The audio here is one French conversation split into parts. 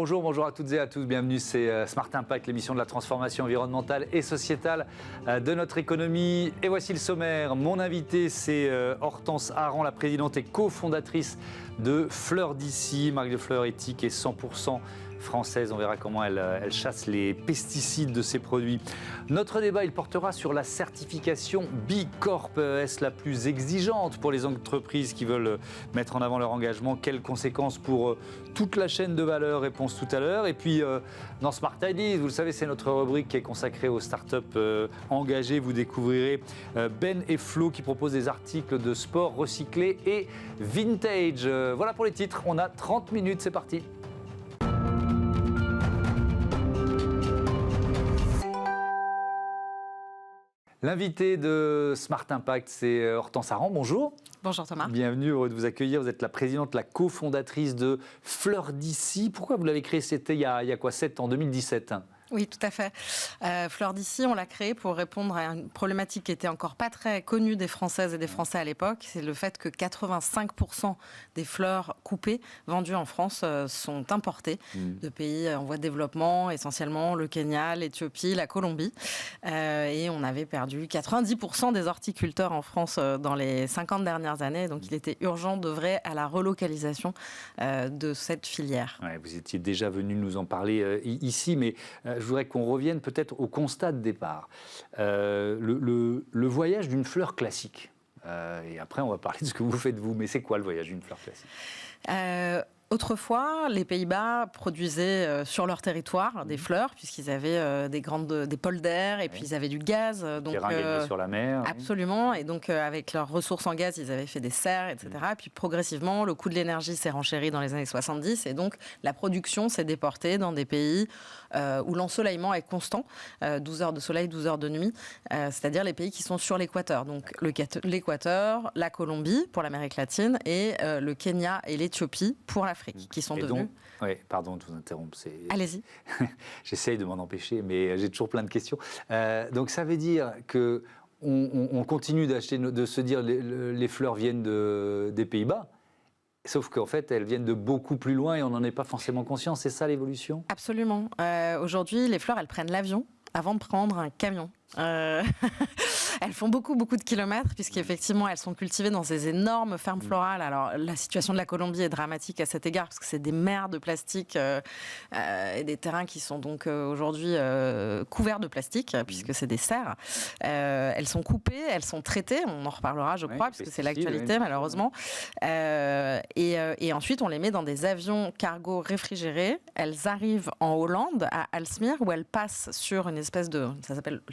Bonjour à toutes et à tous, bienvenue, c'est Smart Impact, l'émission de la transformation environnementale et sociétale de notre économie. Et voici le sommaire. Mon invité, c'est Hortense Aran, la présidente et cofondatrice de Fleurs d'ici, marque de fleurs éthique et 100% française. On verra comment elle chasse les pesticides de ses produits. Notre débat, il portera sur la certification B Corp. Est-ce la plus exigeante pour les entreprises qui veulent mettre en avant leur engagement? Quelles conséquences pour toute la chaîne de valeur? Réponse tout à l'heure. Et puis, dans Smart Ideas, vous le savez, c'est notre rubrique qui est consacrée aux startups engagées. Vous découvrirez Ben et Flo qui proposent des articles de sport recyclés et vintage. Voilà pour les titres. On a 30 minutes, c'est parti. L'invité de Smart Impact, c'est Hortense Aran. Bonjour. Bonjour Thomas. Bienvenue, heureux de vous accueillir. Vous êtes la présidente, la cofondatrice de Fleurs d'ici. Pourquoi vous l'avez créé? C'était il y a quoi, 7 ans, 2017? Oui, tout à fait. Fleurs d'ici, on l'a créé pour répondre à une problématique qui était encore pas très connue des Françaises et des Français à l'époque. C'est le fait que 85% des fleurs coupées vendues en France sont importées de pays en voie de développement, essentiellement le Kenya, l'Éthiopie, la Colombie. Et on avait perdu 90% des horticulteurs en France dans les 50 dernières années. Donc il était urgent d'œuvrer à la relocalisation de cette filière. Ouais, vous étiez déjà venu nous en parler ici, mais je voudrais qu'on revienne peut-être au constat de départ. Le voyage d'une fleur classique. Et après, on va parler de ce que vous faites vous. Mais c'est quoi le voyage d'une fleur classique? Autrefois, les Pays-Bas produisaient sur leur territoire des fleurs, puisqu'ils avaient des polders, et puis ils avaient du gaz. Donc, sur la mer. Absolument. Et donc, avec leurs ressources en gaz, ils avaient fait des serres, etc. Et puis, progressivement, le coût de l'énergie s'est renchéri dans les années 70. Et donc, la production s'est déportée dans des pays où l'ensoleillement est constant, 12 heures de soleil, 12 heures de nuit, c'est-à-dire les pays qui sont sur l'équateur. Donc, l'équateur, la Colombie pour l'Amérique latine, et le Kenya et l'Éthiopie pour l'Afrique, qui sont devenus... Oui, pardon de vous interrompre. Allez-y. J'essaye de m'en empêcher, mais j'ai toujours plein de questions. Donc ça veut dire que on continue d'acheter, de se dire les fleurs viennent des Pays-Bas, sauf qu'en fait, elles viennent de beaucoup plus loin et on n'en est pas forcément conscient. C'est ça l'évolution? Absolument. Aujourd'hui, les fleurs, elles prennent l'avion avant de prendre un camion. Elles font beaucoup de kilomètres, puisqu'effectivement, elles sont cultivées dans ces énormes fermes florales. Alors, la situation de la Colombie est dramatique à cet égard, parce que c'est des mers de plastique et des terrains qui sont donc aujourd'hui couverts de plastique, puisque c'est des serres. Elles sont coupées, elles sont traitées, on en reparlera, je crois, parce que c'est l'actualité, malheureusement. Et ensuite, on les met dans des avions cargo réfrigérés. Elles arrivent en Hollande, à Aalsmeer, où elles passent sur une espèce de...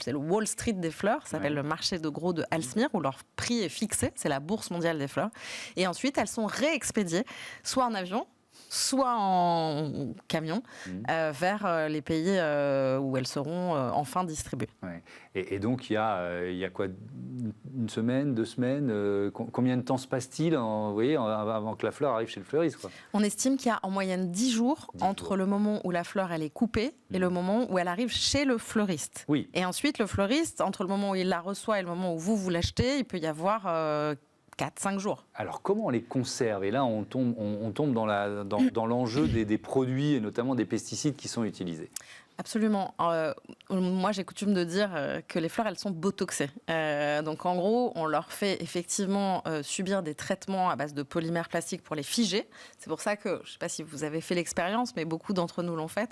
c'est le Wall Street des fleurs, ça s'appelle le marché de gros de Aalsmeer, où leur prix est fixé, c'est la bourse mondiale des fleurs. Et ensuite, elles sont réexpédiées, soit en avion, soit en camion, vers les pays où elles seront enfin distribuées. Ouais. Et donc, il y a quoi, une semaine, 2 semaines combien de temps se passe-t-il avant que la fleur arrive chez le fleuriste, quoi? On estime qu'il y a en moyenne 10 jours entre le moment où la fleur elle est coupée et le moment où elle arrive chez le fleuriste. Oui. Et ensuite, le fleuriste, entre le moment où il la reçoit et le moment où vous l'achetez, il peut y avoir 4-5 jours. Alors, comment on les conserve? Et là, on tombe dans l'enjeu des produits, et notamment des pesticides qui sont utilisés. Absolument. Moi, j'ai coutume de dire que les fleurs, elles sont botoxées. Donc, en gros, on leur fait effectivement subir des traitements à base de polymères plastiques pour les figer. C'est pour ça que, je ne sais pas si vous avez fait l'expérience, mais beaucoup d'entre nous l'ont fait.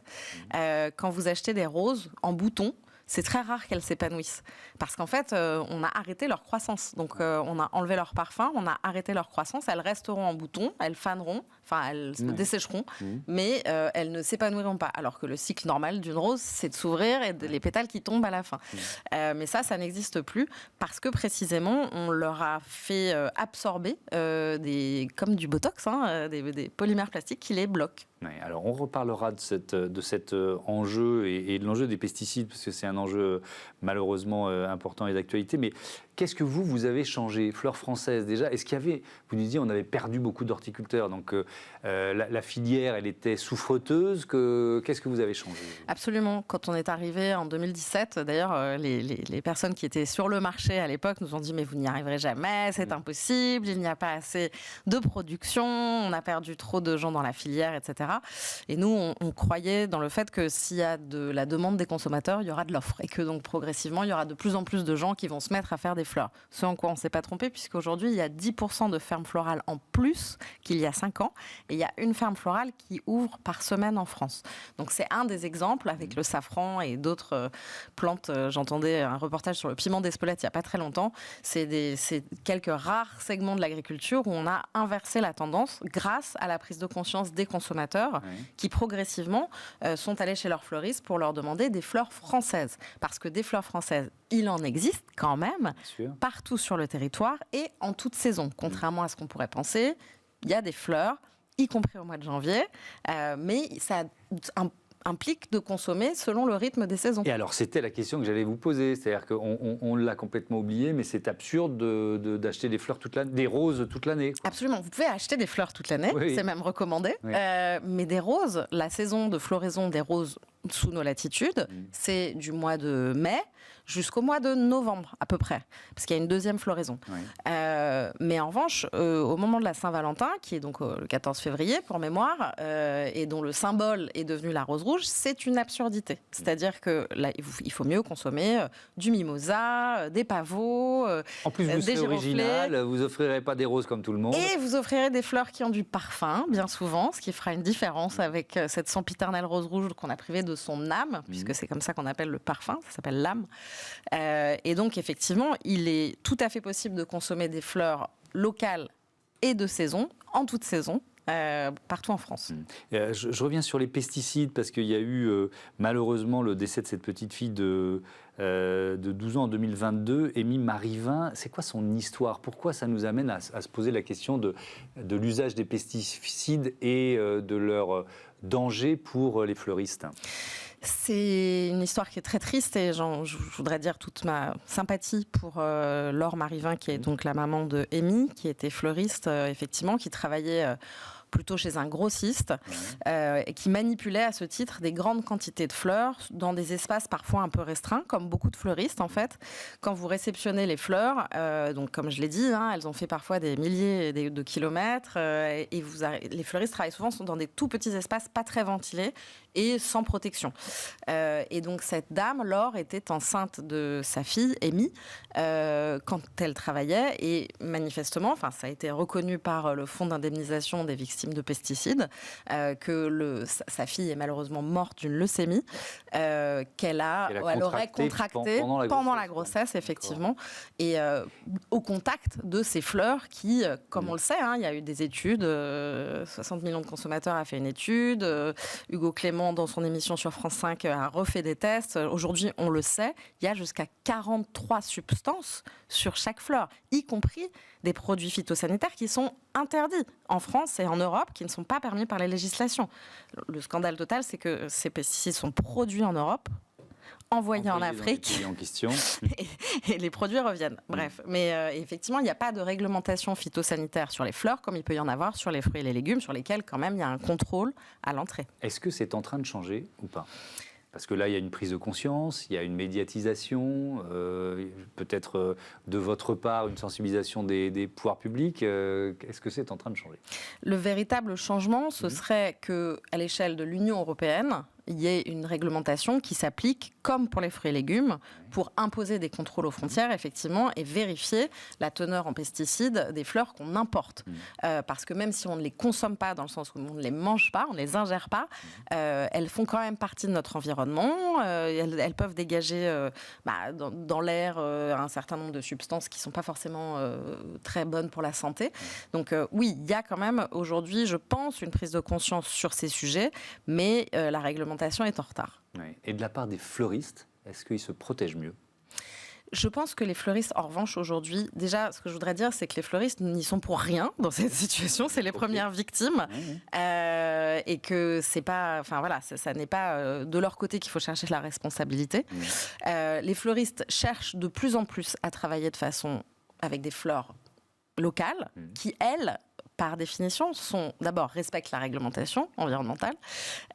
Quand vous achetez des roses en bouton, c'est très rare qu'elles s'épanouissent. Parce qu'en fait, on a arrêté leur croissance. Donc, on a enlevé leur parfum, on a arrêté leur croissance. Elles resteront en bouton, elles faneront, enfin, elles se dessécheront, mais elles ne s'épanouiront pas. Alors que le cycle normal d'une rose, c'est de s'ouvrir et les pétales qui tombent à la fin. Mais ça n'existe plus parce que précisément, on leur a fait absorber comme du botox, des polymères plastiques qui les bloquent. Ouais, alors on reparlera de cet enjeu et de l'enjeu des pesticides, parce que c'est un enjeu malheureusement important et d'actualité, mais Qu'est-ce que vous avez changé? Fleurs françaises, déjà, est-ce qu'il y avait, vous nous disiez, on avait perdu beaucoup d'horticulteurs, donc la filière, elle était souffreteuse. Qu'est-ce que vous avez changé? Absolument. Quand on est arrivé en 2017, d'ailleurs, les personnes qui étaient sur le marché à l'époque nous ont dit « mais vous n'y arriverez jamais, c'est impossible, il n'y a pas assez de production, on a perdu trop de gens dans la filière, etc. » Et nous, on croyait dans le fait que s'il y a de la demande des consommateurs, il y aura de l'offre et que donc progressivement, il y aura de plus en plus de gens qui vont se mettre à faire des fleurs. Ce en quoi on ne s'est pas trompé, puisqu'aujourd'hui, il y a 10% de fermes florales en plus qu'il y a 5 ans. Et il y a une ferme florale qui ouvre par semaine en France. Donc c'est un des exemples avec le safran et d'autres plantes. J'entendais un reportage sur le piment d'Espelette il n'y a pas très longtemps. C'est quelques rares segments de l'agriculture où on a inversé la tendance grâce à la prise de conscience des consommateurs qui progressivement sont allés chez leurs fleuristes pour leur demander des fleurs françaises. Parce que des fleurs françaises, il en existe quand même partout sur le territoire et en toute saison. Contrairement à ce qu'on pourrait penser, il y a des fleurs, y compris au mois de janvier, mais ça implique de consommer selon le rythme des saisons. Et alors, c'était la question que j'allais vous poser, c'est-à-dire qu'on l'a complètement oublié, mais c'est absurde d'acheter des fleurs toute l'année, des roses toute l'année. Absolument, vous pouvez acheter des fleurs toute l'année, c'est même recommandé, mais des roses, la saison de floraison des roses sous nos latitudes, c'est du mois de mai jusqu'au mois de novembre à peu près, parce qu'il y a une deuxième floraison. Mais en revanche, au moment de la Saint-Valentin, qui est donc le 14 février pour mémoire, et dont le symbole est devenu la rose rouge, c'est une absurdité. C'est-à-dire que là, il faut mieux consommer du mimosa, des pavots, en plus, vous serez original, vous offrirez pas des roses comme tout le monde. Et vous offrirez des fleurs qui ont du parfum, bien souvent, ce qui fera une différence avec cette sempiternelle rose rouge qu'on a privée de son âme, puisque c'est comme ça qu'on appelle le parfum, ça s'appelle l'âme. Et donc, effectivement, il est tout à fait possible de consommer des fleurs locales et de saison, en toute saison, partout en France. Je reviens sur les pesticides, parce qu'il y a eu malheureusement le décès de cette petite fille de 12 ans en 2022, Amy Marivin. C'est quoi son histoire? Pourquoi ça nous amène à se poser la question de l'usage des pesticides et de leur danger pour les fleuristes? C'est une histoire qui est très triste et je voudrais dire toute ma sympathie pour Laure Marivin, qui est donc la maman de Amy, qui était fleuriste, effectivement, qui travaillait plutôt chez un grossiste, et qui manipulait à ce titre des grandes quantités de fleurs dans des espaces parfois un peu restreints, comme beaucoup de fleuristes en fait. Quand vous réceptionnez les fleurs, donc comme je l'ai dit, elles ont fait parfois des milliers de kilomètres, et les fleuristes travaillent souvent dans des tout petits espaces pas très ventilés et sans protection. Et donc cette dame, Laure, était enceinte de sa fille, Amy, quand elle travaillait, et manifestement, ça a été reconnu par le Fonds d'indemnisation des victimes de pesticides, que sa fille est malheureusement morte d'une leucémie, qu'elle aurait contracté pendant la grossesse, effectivement, et au contact de ces fleurs qui, comme on le sait, il y a eu des études, 60 millions de consommateurs a fait une étude, Hugo Clément, dans son émission sur France 5, a refait des tests. Aujourd'hui, on le sait, il y a jusqu'à 43 substances sur chaque fleur, y compris des produits phytosanitaires qui sont interdits en France et en Europe, qui ne sont pas permis par les législations. Le scandale total, c'est que ces pesticides sont produits en Europe, envoyés en Afrique, en question. et les produits reviennent. Bref, mais effectivement, il n'y a pas de réglementation phytosanitaire sur les fleurs, comme il peut y en avoir sur les fruits et les légumes, sur lesquels quand même il y a un contrôle à l'entrée. Est-ce que c'est en train de changer ou pas ? Parce que là, il y a une prise de conscience, il y a une médiatisation, peut-être de votre part une sensibilisation des pouvoirs publics. Est-ce que c'est en train de changer ? Le véritable changement, ce serait qu'à l'échelle de l'Union européenne, il y ait une réglementation qui s'applique, comme pour les fruits et légumes, pour imposer des contrôles aux frontières, effectivement, et vérifier la teneur en pesticides des fleurs qu'on importe. Parce que même si on ne les consomme pas, dans le sens où on ne les mange pas, on ne les ingère pas, elles font quand même partie de notre environnement. Elles peuvent dégager dans l'air un certain nombre de substances qui ne sont pas forcément très bonnes pour la santé. Donc oui, il y a quand même aujourd'hui, je pense, une prise de conscience sur ces sujets, mais la réglementation est en retard. Oui. Et de la part des fleuristes, est-ce qu'ils se protègent mieux ? Je pense que les fleuristes, en revanche, aujourd'hui, déjà, ce que je voudrais dire, c'est que les fleuristes n'y sont pour rien dans cette situation. C'est les premières victimes. Et que c'est pas, enfin voilà, ça n'est pas de leur côté qu'il faut chercher la responsabilité. Les fleuristes cherchent de plus en plus à travailler de façon avec des fleurs locales qui, elles, par définition, d'abord respectent la réglementation environnementale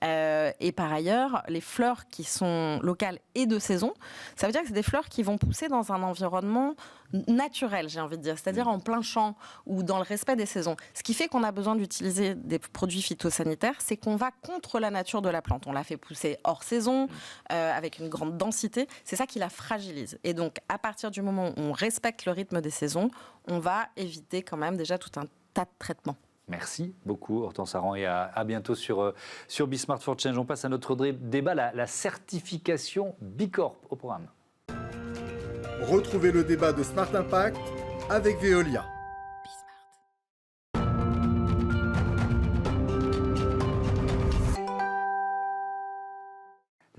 et par ailleurs, les fleurs qui sont locales et de saison, ça veut dire que c'est des fleurs qui vont pousser dans un environnement naturel, j'ai envie de dire, c'est-à-dire en plein champ ou dans le respect des saisons. Ce qui fait qu'on a besoin d'utiliser des produits phytosanitaires, c'est qu'on va contre la nature de la plante. On la fait pousser hors saison, avec une grande densité. C'est ça qui la fragilise. Et donc, à partir du moment où on respecte le rythme des saisons, on va éviter quand même déjà tout un tas de traitements. Merci beaucoup Hortense Aran et à bientôt sur Be Smart for Change. On passe à notre débat, la certification Bicorp au programme. Retrouvez le débat de Smart Impact avec Veolia.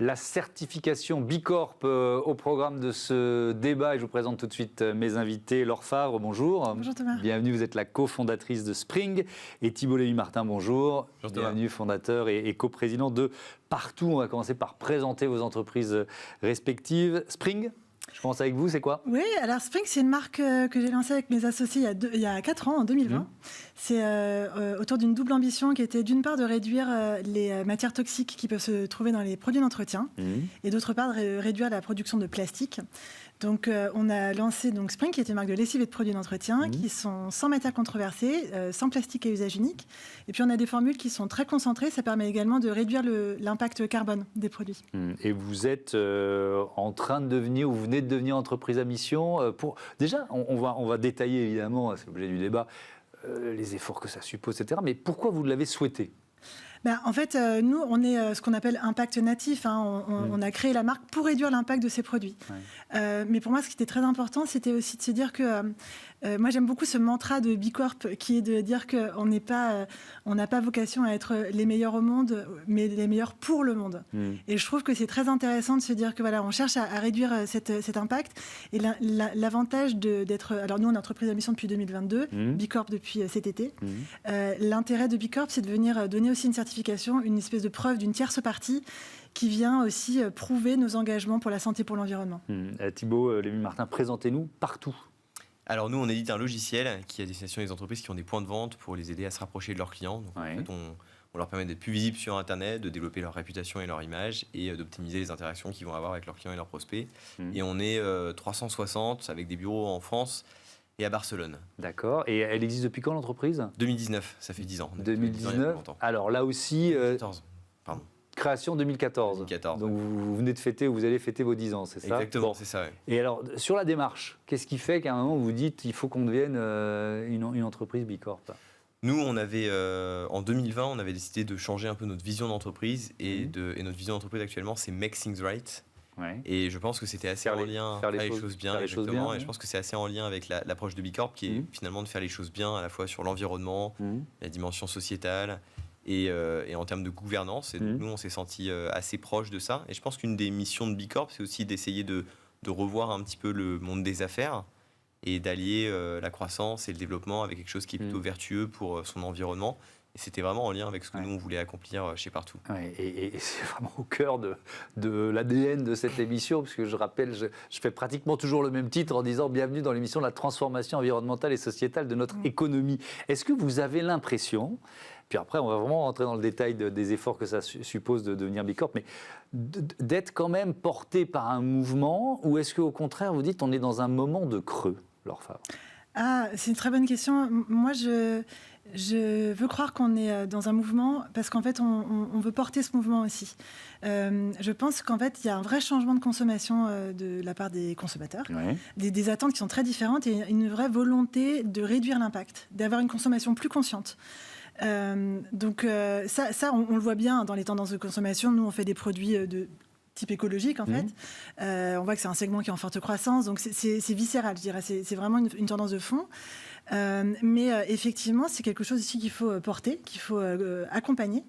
La certification Bicorp au programme de ce débat. Et je vous présente tout de suite mes invités. Laure Favre, bonjour. Bonjour Thomas. Bienvenue, vous êtes la cofondatrice de Spring. Et Thibault Lévy-Martin, bonjour. Bonjour Thomas. Bienvenue, fondateur et coprésident de Partout. On va commencer par présenter vos entreprises respectives. Spring, je commence avec vous, c'est quoi ? Oui, alors Spring, c'est une marque que j'ai lancée avec mes associés il y a 4 ans, en 2020. C'est autour d'une double ambition qui était d'une part de réduire les matières toxiques qui peuvent se trouver dans les produits d'entretien et d'autre part de réduire la production de plastique. Donc on a lancé Spring, qui est une marque de lessive et de produits d'entretien qui sont sans matières controversées, sans plastique à usage unique. Et puis on a des formules qui sont très concentrées, ça permet également de réduire l'impact carbone des produits. Et vous êtes en train de devenir, ou vous venez de devenir entreprise à mission. Déjà, on va détailler évidemment, c'est l'objet du débat, les efforts que ça suppose, etc. Mais pourquoi vous l'avez souhaité ? En fait, nous, on est ce qu'on appelle impact natif. On a créé la marque pour réduire l'impact de ces produits. Mais pour moi, ce qui était très important, c'était aussi de se dire que moi, j'aime beaucoup ce mantra de Bicorp qui est de dire qu'on n'a pas vocation à être les meilleurs au monde, mais les meilleurs pour le monde. Et je trouve que c'est très intéressant de se dire que voilà, on cherche à réduire cet impact. Et l'avantage d'être... Alors nous, on est entreprise à mission depuis 2022, Bicorp depuis cet été. L'intérêt de Bicorp, c'est de venir donner aussi une certification, une espèce de preuve d'une tierce partie qui vient aussi prouver nos engagements pour la santé et pour l'environnement. Thibault Lévy-Martin, présentez-nous Partout. Alors nous, on édite un logiciel qui est à destination des entreprises qui ont des points de vente pour les aider à se rapprocher de leurs clients. Donc, en fait, on leur permet d'être plus visibles sur Internet, de développer leur réputation et leur image et d'optimiser les interactions qu'ils vont avoir avec leurs clients et leurs prospects. Et on est 360 avec des bureaux en France et à Barcelone. D'accord. Et elle existe depuis quand l'entreprise ? 2019, ça fait 10 ans. 2019. Alors là aussi... 14, pardon. Création 2014. 2014. Donc vous venez de fêter, vous allez fêter vos 10 ans, c'est ça ? Exactement, c'est ça. Ouais. Et alors, sur la démarche, qu'est-ce qui fait qu'à un moment vous dites il faut qu'on devienne une entreprise Bicorp ? Nous, en 2020, on avait décidé de changer un peu notre vision d'entreprise et notre vision d'entreprise actuellement, c'est Make Things Right. Ouais. Et je pense que c'était assez en lien faire les choses bien, exactement. Et je pense que c'est assez en lien avec l'approche de Bicorp qui est finalement de faire les choses bien à la fois sur l'environnement, la dimension sociétale et en termes de gouvernance. Et donc nous, on s'est senti assez proche de ça. Et je pense qu'une des missions de Bicorp, c'est aussi d'essayer de revoir un petit peu le monde des affaires et d'allier la croissance et le développement avec quelque chose qui est plutôt vertueux pour son environnement. Et c'était vraiment en lien avec ce que nous, on voulait accomplir chez Partout. Ouais, et c'est vraiment au cœur de l'ADN de cette émission, parce que je rappelle, je fais pratiquement toujours le même titre en disant « Bienvenue dans l'émission de la transformation environnementale et sociétale de notre économie ». Est-ce que vous avez l'impression, puis après on va vraiment rentrer dans le détail des efforts que ça suppose de devenir Bicorp, mais d'être quand même porté par un mouvement, ou est-ce qu'au contraire vous dites on est dans un moment de creux, Laure Favre ? C'est une très bonne question. Moi, je veux croire qu'on est dans un mouvement parce qu'en fait, on veut porter ce mouvement aussi. Je pense qu'en fait, il y a un vrai changement de consommation de la part des consommateurs, des attentes qui sont très différentes et une vraie volonté de réduire l'impact, d'avoir une consommation plus consciente. Donc ça, on le voit bien dans les tendances de consommation. Nous, on fait des produits de type écologique, en fait. On voit que c'est un segment qui est en forte croissance, donc c'est viscéral, je dirais. C'est vraiment une tendance de fond. Mais effectivement, c'est quelque chose ici qu'il faut porter, qu'il faut accompagner.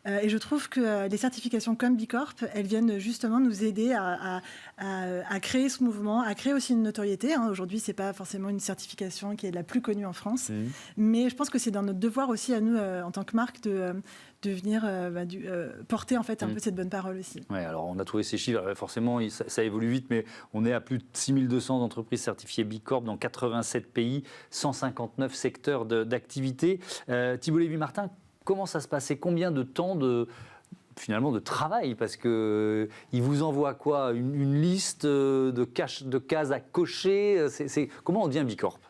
Et je trouve que les certifications comme B Corp, elles viennent justement nous aider à créer ce mouvement, à créer aussi une notoriété. Aujourd'hui, c'est pas forcément une certification qui est la plus connue en France, mais je pense que c'est dans notre devoir aussi à nous, en tant que marque, de venir porter en fait un peu cette bonne parole aussi. Ouais, alors on a trouvé ces chiffres, forcément ça évolue vite, mais on est à plus de 6200 entreprises certifiées B Corp dans 87 pays, 159 secteurs d'activité. Thibault Lévy-Martin, comment ça se passait? Combien de temps finalement de travail? Parce qu'il vous envoie quoi? Une liste de cases à cocher? Comment on devient B Corp?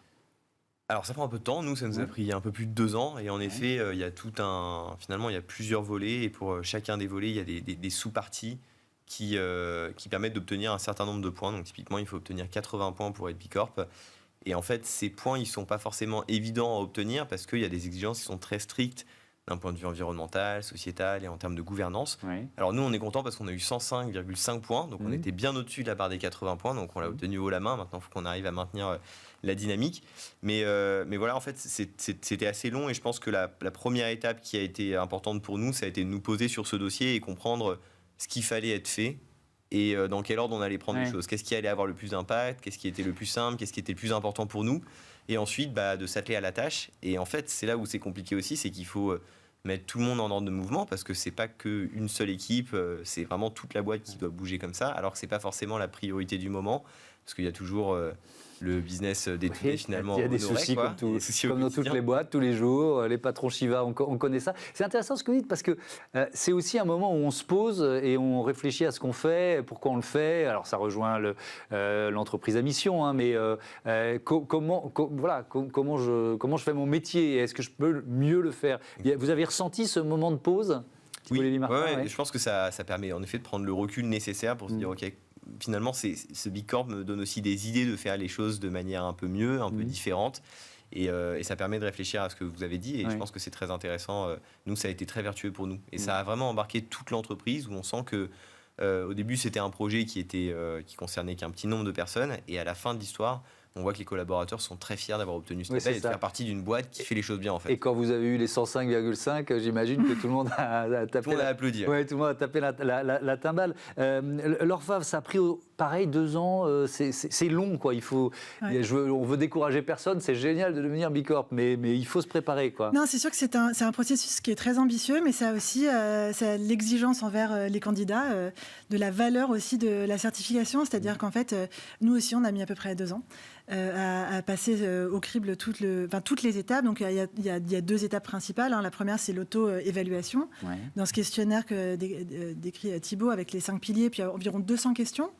Alors ça prend un peu de temps, nous ça nous a pris un peu plus de 2 ans et en effet il y a finalement il y a plusieurs volets et pour chacun des volets il y a des sous-parties qui permettent d'obtenir un certain nombre de points. Donc typiquement il faut obtenir 80 points pour être B Corp et en fait ces points ils sont pas forcément évidents à obtenir parce qu'il y a des exigences qui sont très strictes d'un point de vue environnemental, sociétal et en termes de gouvernance. Alors nous on est content parce qu'on a eu 105,5 points, donc on était bien au-dessus de la barre des 80 points, donc on l'a obtenu haut la main. Maintenant il faut qu'on arrive à maintenir la dynamique. Mais voilà, en fait c'était assez long et je pense que la première étape qui a été importante pour nous, ça a été de nous poser sur ce dossier et comprendre ce qu'il fallait être fait et dans quel ordre on allait prendre les choses. Qu'est-ce qui allait avoir le plus d'impact, qu'est-ce qui était le plus simple, qu'est-ce qui était le plus important pour nous. Et ensuite, de s'atteler à la tâche. Et en fait, c'est là où c'est compliqué aussi, c'est qu'il faut mettre tout le monde en ordre de mouvement parce que c'est pas qu'une seule équipe, c'est vraiment toute la boîte qui doit bouger comme ça, alors que c'est pas forcément la priorité du moment parce qu'il y a toujours le business d'étudier finalement. Il y a des soucis comme dans toutes les boîtes, tous les jours. Les patrons Shiva, on connaît ça. C'est intéressant ce que vous dites parce que c'est aussi un moment où on se pose et on réfléchit à ce qu'on fait, pourquoi on le fait. Alors ça rejoint l'entreprise à mission, mais comment je fais mon métier? Est-ce que je peux mieux le faire? Vous avez ressenti ce moment de pause? Oui, je pense que ça permet en effet de prendre le recul nécessaire pour se dire ok, finalement, ce B Corp me donne aussi des idées de faire les choses de manière un peu mieux, un peu différente. Et ça permet de réfléchir à ce que vous avez dit. Et je pense que c'est très intéressant. Nous, ça a été très vertueux pour nous. Et ça a vraiment embarqué toute l'entreprise où on sent que au début, c'était un projet qui concernait qu'un petit nombre de personnes. Et à la fin de l'histoire, on voit que les collaborateurs sont très fiers d'avoir obtenu ce label et de faire partie d'une boîte qui fait les choses bien en fait. Et quand vous avez eu les 105,5, j'imagine que tout le monde a tapé. Tout le monde a applaudi. Ouais, tout le monde a tapé la timbale. L'ORFAV, ça a pris pareil 2 ans. C'est long, quoi. Il faut. On veut décourager personne. C'est génial de devenir B Corp, mais il faut se préparer, quoi. Non, c'est sûr que c'est un processus qui est très ambitieux, mais ça aussi, ça l'exigence envers les candidats, de la valeur aussi de la certification. C'est-à-dire qu'en fait, nous aussi, on a mis à peu près 2 ans. À passer au crible toutes les étapes. Donc il y a 2 étapes principales. La première, c'est l'auto-évaluation. Dans ce questionnaire que décrit Thibault avec les 5 piliers, puis il y a environ 200 questions.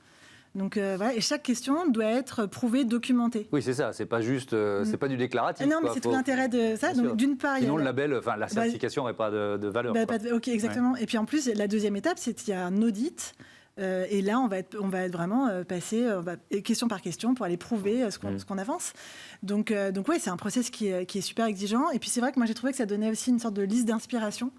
Donc voilà, et chaque question doit être prouvée, documentée. Oui, c'est ça. C'est pas juste, c'est pas du déclaratif. Non, mais c'est tout l'intérêt de ça. Donc d'une part, sinon le label, la certification n'aurait pas de valeur. Ok, exactement. Et puis en plus, la deuxième étape, c'est qu'il y a un audit. Et là, on va être vraiment passé question par question pour aller prouver ce qu'on avance. Donc oui, c'est un process qui est super exigeant. Et puis c'est vrai que moi, j'ai trouvé que ça donnait aussi une sorte de liste d'inspiration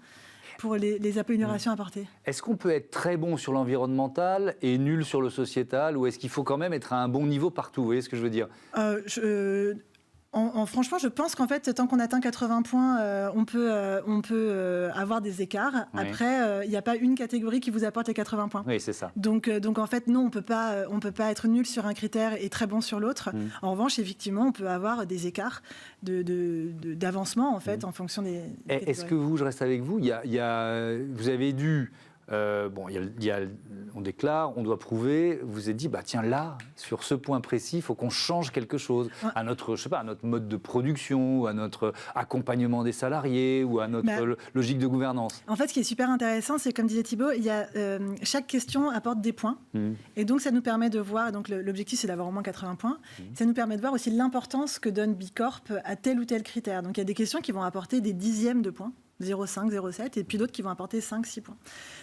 pour les améliorations apportées. Est-ce qu'on peut être très bon sur l'environnemental et nul sur le sociétal, ou est-ce qu'il faut quand même être à un bon niveau partout? Vous voyez ce que je veux dire? Franchement, je pense qu'en fait, tant qu'on atteint 80 points, on peut avoir des écarts. Après, il n'y a pas une catégorie qui vous apporte les 80 points. Oui, c'est ça. Donc en fait, non, on peut pas être nul sur un critère et très bon sur l'autre. En revanche, effectivement, on peut avoir des écarts d'avancement en fait, en fonction des catégories. Est-ce que je reste avec vous, vous avez dû... on déclare, on doit prouver. Vous vous êtes dit, tiens, là, sur ce point précis, il faut qu'on change quelque chose à notre mode de production, ou à notre accompagnement des salariés, ou à notre logique de gouvernance. En fait, ce qui est super intéressant, c'est comme disait Thibault, chaque question apporte des points. Et donc, ça nous permet de voir, donc l'objectif, c'est d'avoir au moins 80 points. Ça nous permet de voir aussi l'importance que donne B Corp à tel ou tel critère. Donc, il y a des questions qui vont apporter des dixièmes de points. 0,5, 0,7, et puis d'autres qui vont apporter 5, 6 points.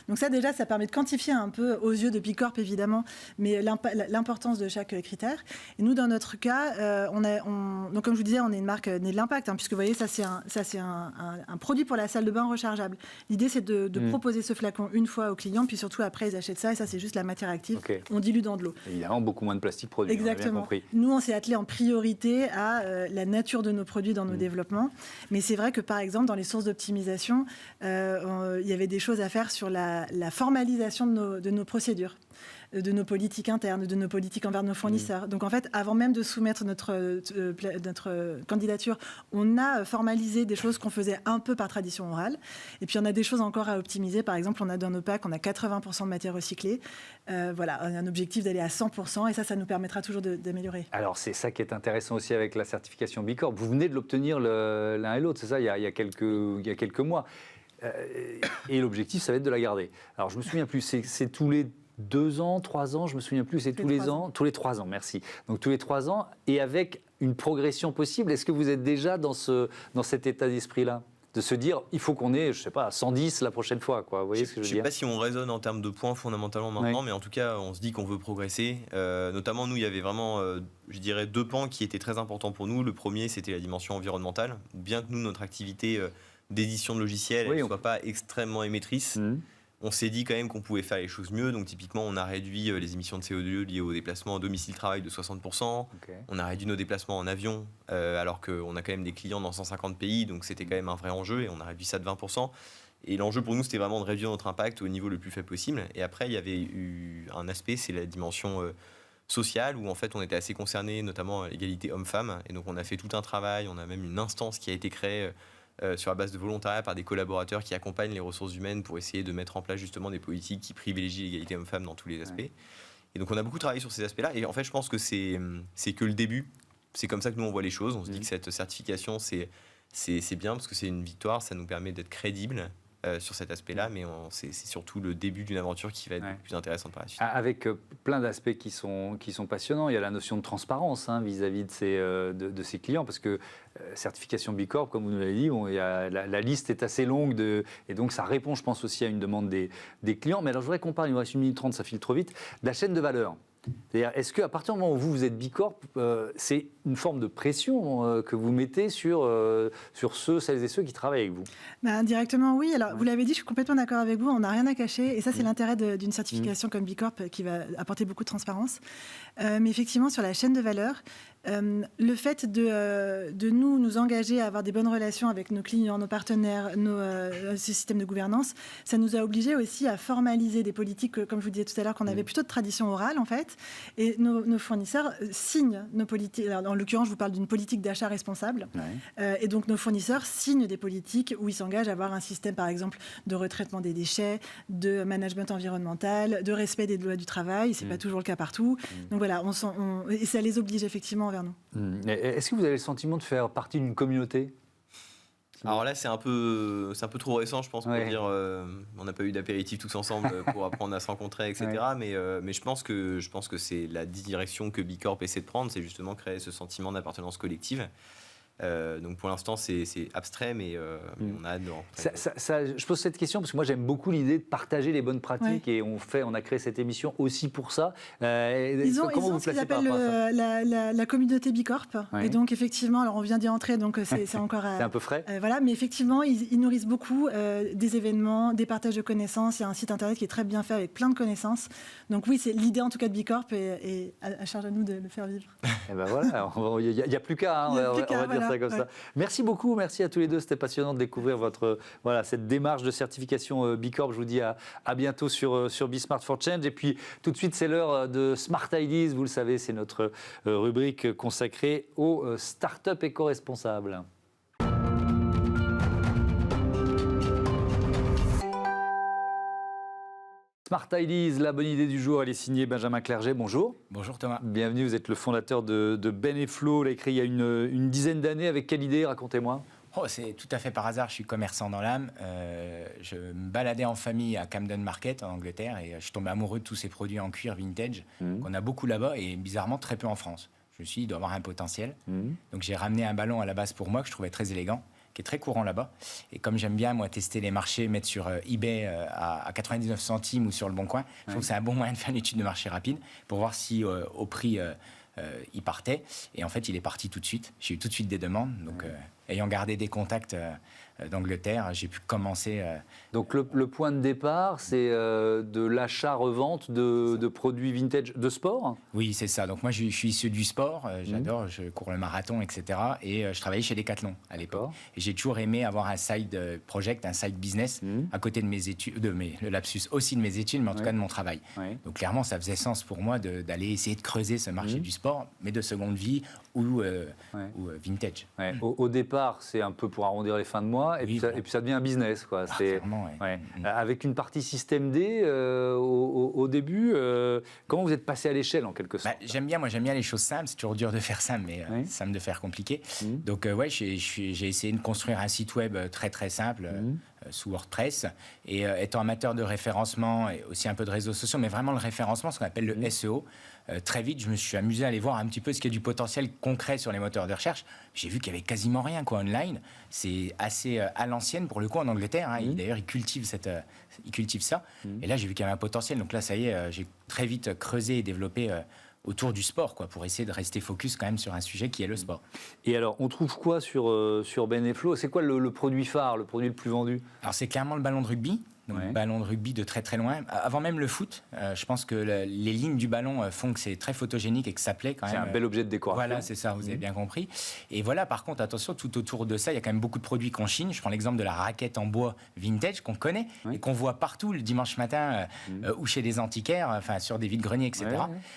Donc ça, déjà, ça permet de quantifier un peu, aux yeux de B Corp, évidemment, mais l'importance de chaque critère. Et nous, dans notre cas, on Donc, comme je vous disais, on est une marque née de l'impact, puisque vous voyez, ça c'est un produit pour la salle de bain rechargeable. L'idée, c'est de proposer ce flacon une fois aux clients, puis surtout après, ils achètent ça, et ça, c'est juste la matière active. On dilue dans de l'eau. Évidemment, beaucoup moins de plastique produit. Exactement. On a bien compris. Nous, on s'est attelé en priorité à la nature de nos produits dans nos développements. Mais c'est vrai que, par exemple, dans les sources d'optimisation, il y avait des choses à faire sur la formalisation de nos procédures, de nos politiques internes, de nos politiques envers nos fournisseurs. Donc en fait, avant même de soumettre notre candidature, on a formalisé des choses qu'on faisait un peu par tradition orale. Et puis on a des choses encore à optimiser. Par exemple, on a dans nos packs, on a 80% de matières recyclées. Voilà, on a un objectif d'aller à 100% et ça nous permettra toujours d'améliorer. Alors c'est ça qui est intéressant aussi avec la certification B Corp. Vous venez de l'obtenir l'un et l'autre, c'est ça, il y a quelques mois. Et l'objectif, ça va être de la garder. Alors je me souviens plus, c'est tous les 2 ans, 3 ans, je me souviens plus, c'est tous les ans, tous les 3 ans, merci. Donc tous les 3 ans, et avec une progression possible. Est-ce que vous êtes déjà dans cet état d'esprit-là, de se dire, il faut qu'on ait, je sais pas, à 110 la prochaine fois, quoi. Vous voyez ce que je veux dire ? Je ne sais pas si on raisonne en termes de points fondamentalement maintenant, mais en tout cas, on se dit qu'on veut progresser. Notamment, nous, il y avait vraiment, je dirais, 2 pans qui étaient très importants pour nous. Le premier, c'était la dimension environnementale. Bien que nous, notre activité d'édition de logiciels ne soit pas extrêmement émettrice, on s'est dit quand même qu'on pouvait faire les choses mieux. Donc typiquement, on a réduit les émissions de CO2 liées aux déplacements en domicile-travail de 60%. On a réduit nos déplacements en avion, alors qu'on a quand même des clients dans 150 pays. Donc c'était quand même un vrai enjeu et on a réduit ça de 20%. Et l'enjeu pour nous, c'était vraiment de réduire notre impact au niveau le plus faible possible. Et après, il y avait eu un aspect, c'est la dimension sociale, où en fait on était assez concernés, notamment à l'égalité homme-femme. Et donc on a fait tout un travail, on a même une instance qui a été créée sur la base de volontariat par des collaborateurs qui accompagnent les ressources humaines pour essayer de mettre en place justement des politiques qui privilégient l'égalité homme-femme dans tous les aspects. Et donc on a beaucoup travaillé sur ces aspects-là. Et en fait, je pense que c'est que le début. C'est comme ça que nous on voit les choses. On se dit que cette certification, c'est bien parce que c'est une victoire. Ça nous permet d'être crédibles sur cet aspect-là, mais c'est surtout le début d'une aventure qui va être plus intéressante par la suite. Avec plein d'aspects qui sont passionnants. Il y a la notion de transparence vis-à-vis de ces clients, parce que certification B Corp, comme vous nous l'avez dit, la liste est assez longue, et donc ça répond, je pense, aussi à une demande des clients. Mais alors je voudrais qu'on parle, il nous reste 1 minute 30, ça file trop vite, de la chaîne de valeur. C'est-à-dire, est-ce qu'à partir du moment où vous êtes B Corp, c'est une forme de pression que vous mettez sur celles et ceux qui travaillent avec vous ? Directement, oui. Alors, vous l'avez dit, je suis complètement d'accord avec vous. On n'a rien à cacher. Et ça, c'est l'intérêt d'une certification comme B Corp qui va apporter beaucoup de transparence. Mais effectivement, sur la chaîne de valeur, le fait de nous engager à avoir des bonnes relations avec nos clients, nos partenaires, ce système de gouvernance, ça nous a obligés aussi à formaliser des politiques, comme je vous disais tout à l'heure, qu'on avait plutôt de tradition orale, en fait. Et nos fournisseurs signent nos politiques. Alors, en l'occurrence, je vous parle d'une politique d'achat responsable. Et donc, nos fournisseurs signent des politiques où ils s'engagent à avoir un système, par exemple, de retraitement des déchets, de management environnemental, de respect des lois du travail. Ce n'est pas toujours le cas partout. Donc voilà, et ça les oblige effectivement envers nous. Est-ce que vous avez le sentiment de faire partie d'une communauté ? Alors là, c'est un peu trop récent, je pense, pour dire on n'a pas eu d'apéritif tous ensemble pour apprendre à se rencontrer, etc. Mais je pense que c'est la direction que B Corp essaie de prendre, c'est justement créer ce sentiment d'appartenance collective. Donc pour l'instant, c'est abstrait, mais on a hâte de rencontrer. Je pose cette question parce que moi, j'aime beaucoup l'idée de partager les bonnes pratiques et on a créé cette émission aussi pour ça. Ils ont ce qu'ils appellent la communauté B Corp. Et donc, effectivement, alors on vient d'y entrer, donc c'est encore... c'est un peu frais. Voilà, mais effectivement, ils nourrissent beaucoup des événements, des partages de connaissances. Il y a un site internet qui est très bien fait avec plein de connaissances. Donc oui, c'est l'idée en tout cas de B Corp et à charge à nous de le faire vivre. Et ben voilà, il n'y a plus qu'à, on va dire ça comme ça. Merci beaucoup, merci à tous les deux, c'était passionnant de découvrir cette démarche de certification B Corp. Je vous dis à bientôt sur Be Smart for Change. Et puis tout de suite, c'est l'heure de Smart Ideas. Vous le savez, c'est notre rubrique consacrée aux startups éco-responsables. Smart Ideas, la bonne idée du jour, elle est signée Benjamin Clerget. Bonjour. Bonjour Thomas. Bienvenue, vous êtes le fondateur de Ben & Flow. Vous l'avez créé il y a une dizaine d'années. Avec quelle idée ? Racontez-moi. C'est tout à fait par hasard, je suis commerçant dans l'âme. Je me baladais en famille à Camden Market en Angleterre et je suis tombé amoureux de tous ces produits en cuir vintage qu'on a beaucoup là-bas et bizarrement très peu en France. Je me suis dit, il doit avoir un potentiel. Donc j'ai ramené un ballon à la base pour moi que je trouvais très élégant, qui est très courant là-bas. Et comme j'aime bien, moi, tester les marchés, mettre sur eBay à 99 centimes ou sur Le Bon Coin, je trouve que c'est un bon moyen de faire une étude de marché rapide pour voir si au prix il partait. Et en fait, il est parti tout de suite. J'ai eu tout de suite des demandes. Donc, ayant gardé des contacts d'Angleterre, j'ai pu commencer. Donc le point de départ, c'est de l'achat-revente de produits vintage de sport? Oui, c'est ça. Donc moi, je suis issu du sport. J'adore, je cours le marathon, etc. Et je travaillais chez Decathlon à l'époque. Et j'ai toujours aimé avoir un side project, un side business à côté de mes études, le lapsus aussi de mes études, mais en tout cas de mon travail. Donc clairement, ça faisait sens pour moi d'aller essayer de creuser ce marché du sport, mais de seconde vie ou vintage. Au départ, c'est un peu pour arrondir les fins de mois. Et, puis ça devient un business, quoi. Avec une partie système D au début. Comment vous êtes passé à l'échelle en quelque sorte? J'aime bien les choses simples. C'est toujours dur de faire simple, mais simple de faire compliqué. Donc j'ai essayé de construire un site web très très simple sous WordPress. Et étant amateur de référencement et aussi un peu de réseaux sociaux, mais vraiment le référencement, ce qu'on appelle le SEO. Très vite, je me suis amusé à aller voir un petit peu ce qu'il y a du potentiel concret sur les moteurs de recherche. J'ai vu qu'il y avait quasiment rien online. C'est assez à l'ancienne pour le coup en Angleterre. D'ailleurs, ils cultivent ça. Et là, j'ai vu qu'il y avait un potentiel. Donc là, ça y est, j'ai très vite creusé et développé autour du sport, pour essayer de rester focus quand même sur un sujet qui est le sport. Et alors, on trouve quoi sur Beneflo? C'est quoi le produit phare, le produit le plus vendu? Alors, c'est clairement le ballon de rugby. Donc, ballon de rugby de très très loin. Avant même le foot, je pense que les lignes du ballon font que c'est très photogénique et que ça plaît quand même. C'est un bel objet de décoration. Voilà, c'est ça, vous avez bien compris. Et voilà, par contre, attention, tout autour de ça, il y a quand même beaucoup de produits qu'on chine. Je prends l'exemple de la raquette en bois vintage qu'on connaît et qu'on voit partout le dimanche matin ou chez des antiquaires, sur des vide-greniers, etc.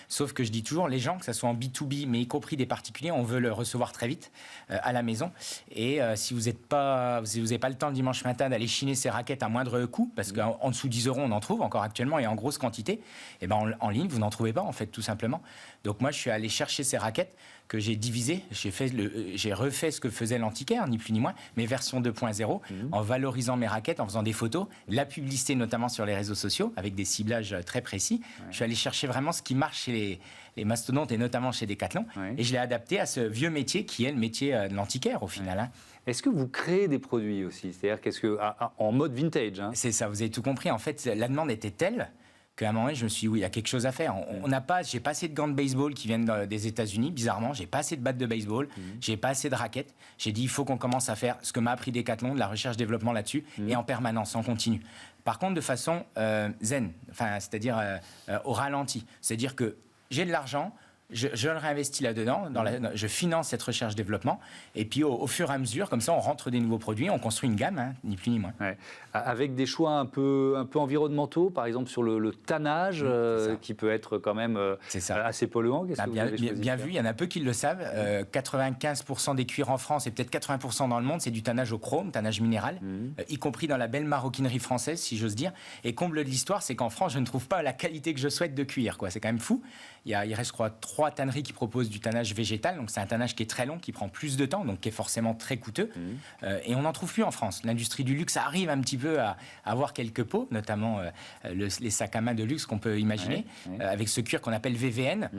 Sauf que je dis toujours, les gens, que ce soit en B2B, mais y compris des particuliers, on veut le recevoir très vite à la maison. Et si vous n'avez pas le temps le dimanche matin d'aller chiner ces raquettes à moindre coût, parce qu'en dessous de 10 € on en trouve encore actuellement et en grosse quantité, et en ligne vous n'en trouvez pas en fait tout simplement. Donc moi je suis allé chercher ces raquettes que j'ai divisées, j'ai refait ce que faisait l'antiquaire, ni plus ni moins, mais version 2.0, en valorisant mes raquettes, en faisant des photos, la publicité notamment sur les réseaux sociaux avec des ciblages très précis. Je suis allé chercher vraiment ce qui marche chez les mastodontes et notamment chez Decathlon, et je l'ai adapté à ce vieux métier qui est le métier de l'antiquaire au final. Est-ce que vous créez des produits aussi? C'est-à-dire en mode vintage? C'est ça, vous avez tout compris. En fait, la demande était telle qu'à un moment, je me suis dit, oui, il y a quelque chose à faire. J'ai pas assez de gants de baseball qui viennent des États-Unis, bizarrement. J'ai pas assez de battes de baseball. J'ai pas assez de raquettes. J'ai dit, il faut qu'on commence à faire ce que m'a appris Decathlon, de la recherche-développement là-dessus, et en permanence, en continu. Par contre, de façon zen, c'est-à-dire au ralenti. C'est-à-dire que j'ai de l'argent. Je le réinvestis là-dedans, je finance cette recherche-développement, et puis au fur et à mesure, comme ça, on rentre des nouveaux produits, on construit une gamme, ni plus ni moins. Avec des choix un peu environnementaux, par exemple sur le tannage, qui peut être quand même assez polluant. Bien vu, il y en a peu qui le savent. 95% des cuirs en France et peut-être 80% dans le monde, c'est du tannage au chrome, tannage minéral, y compris dans la belle maroquinerie française, si j'ose dire. Et comble de l'histoire, c'est qu'en France, je ne trouve pas la qualité que je souhaite de cuir. C'est quand même fou. Il reste, je crois, 3 tanneries qui proposent du tannage végétal. Donc, c'est un tannage qui est très long, qui prend plus de temps, donc qui est forcément très coûteux. Et on n'en trouve plus en France. L'industrie du luxe arrive un petit peu à avoir quelques pots, notamment les sacs à main de luxe qu'on peut imaginer, avec ce cuir qu'on appelle VVN.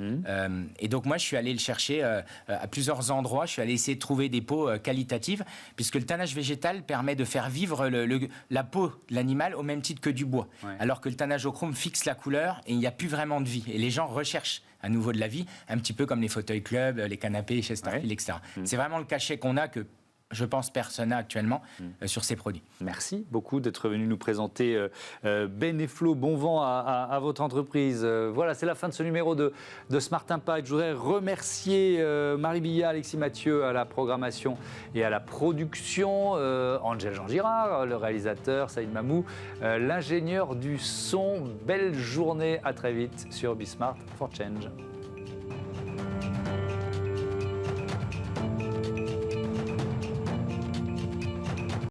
Et donc, moi, je suis allé le chercher à plusieurs endroits. Je suis allé essayer de trouver des peaux qualitatives, puisque le tannage végétal permet de faire vivre la peau de l'animal au même titre que du bois. Alors que le tannage au chrome fixe la couleur et il n'y a plus vraiment de vie. Et les gens recherchent à nouveau de la vie, un petit peu comme les fauteuils club, les canapés chez Starfield, etc. C'est vraiment le cachet qu'on a que je pense personne n'a actuellement sur ces produits. Merci beaucoup d'être venu nous présenter Beneflo. Bon vent à votre entreprise. Voilà, c'est la fin de ce numéro de Smart Impact. Je voudrais remercier Marie Billat, Alexis Mathieu à la programmation et à la production, Angèle Jean Girard, le réalisateur, Saïd Mamou, l'ingénieur du son. Belle journée, à très vite sur Be Smart for Change.